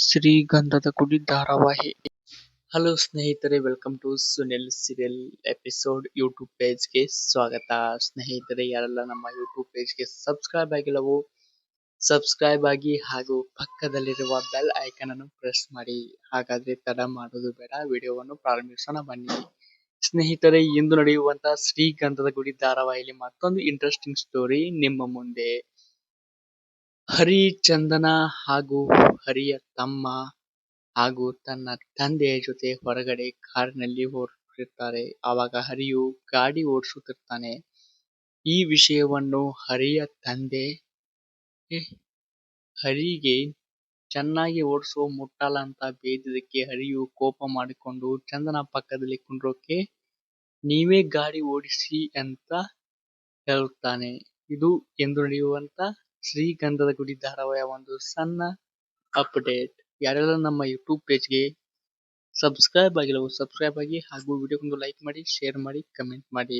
ಶ್ರೀಗಂಧದ ಗುಡಿ ಧಾರಾವಾಹಿ. ಹಲೋ ಸ್ನೇಹಿತರೆ, welcome to Sunil serial episode YouTube ಪೇಜ್ಗೆ ಸ್ವಾಗತ. ಸ್ನೇಹಿತರೆ, ಯಾರೆಲ್ಲ ನಮ್ಮ ಯೂಟ್ಯೂಬ್ ಪೇಜ್ಗೆ ಸಬ್ಸ್ಕ್ರೈಬ್ ಆಗಿಲ್ಲವೋ ಸಬ್ಸ್ಕ್ರೈಬ್ ಆಗಿ ಹಾಗೂ ಪಕ್ಕದಲ್ಲಿರುವ ಬೆಲ್ ಐಕನ್ ಅನ್ನು ಪ್ರೆಸ್ ಮಾಡಿ. ಹಾಗಾದ್ರೆ ತಡ ಮಾಡೋದು ಬೇಡ, ವಿಡಿಯೋವನ್ನು ಪ್ರಾರಂಭಿಸೋಣ ಬನ್ನಿ. ಸ್ನೇಹಿತರೆ, ಇಂದು ನಡೆಯುವಂತಹ ಶ್ರೀಗಂಧದ ಗುಡಿ ಧಾರಾವಾಹಿಯಲ್ಲಿ ಮತ್ತೊಂದು ಇಂಟ್ರೆಸ್ಟಿಂಗ್ ಸ್ಟೋರಿ ನಿಮ್ಮ ಮುಂದೆ. ಹರಿ, ಚಂದನ ಹಾಗೂ ಹರಿಯ ತಮ್ಮ ಹಾಗೂ ತನ್ನ ತಂದೆಯ ಜೊತೆ ಹೊರಗಡೆ ಕಾರಿನಲ್ಲಿ ಹೊರಟಿರ್ತಾರೆ. ಆವಾಗ ಹರಿಯು ಗಾಡಿ ಓಡಿಸುತ್ತಿರ್ತಾನೆ. ಈ ವಿಷಯವನ್ನು ಹರಿಯ ತಂದೆ ಹರಿಗೆ ಚೆನ್ನಾಗಿ ಓಡಿಸೋ ಮುಟ್ಟಾಳ ಅಂತ ಬೇದಿದ್ದಕ್ಕೆ ಹರಿಯು ಕೋಪ ಮಾಡಿಕೊಂಡು ಚಂದನ ಪಕ್ಕದಲ್ಲಿ ಕುಂಡ್ರೋಕೆ ನೀವೇ ಗಾಡಿ ಓಡಿಸಿ ಅಂತ ಹೇಳುತ್ತಾನೆ. ಇದು ಎಂದು ನಡೆಯುವಂತ ಶ್ರೀಗಂಧದ ಗುಡಿ ಧಾರಾವಾಹಿಯ ಒಂದು ಸಣ್ಣ ಅಪ್ಡೇಟ್. ಯಾರೆಲ್ಲ ನಮ್ಮ ಯೂಟ್ಯೂಬ್ ಪೇಜ್ಗೆ ಸಬ್ಸ್ಕ್ರೈಬ್ ಆಗಿಲ್ಲವೋ ಸಬ್ಸ್ಕ್ರೈಬ್ ಆಗಿ ಹಾಗೂ ವಿಡಿಯೋಗೊಂದು ಲೈಕ್ ಮಾಡಿ, ಶೇರ್ ಮಾಡಿ, ಕಮೆಂಟ್ ಮಾಡಿ.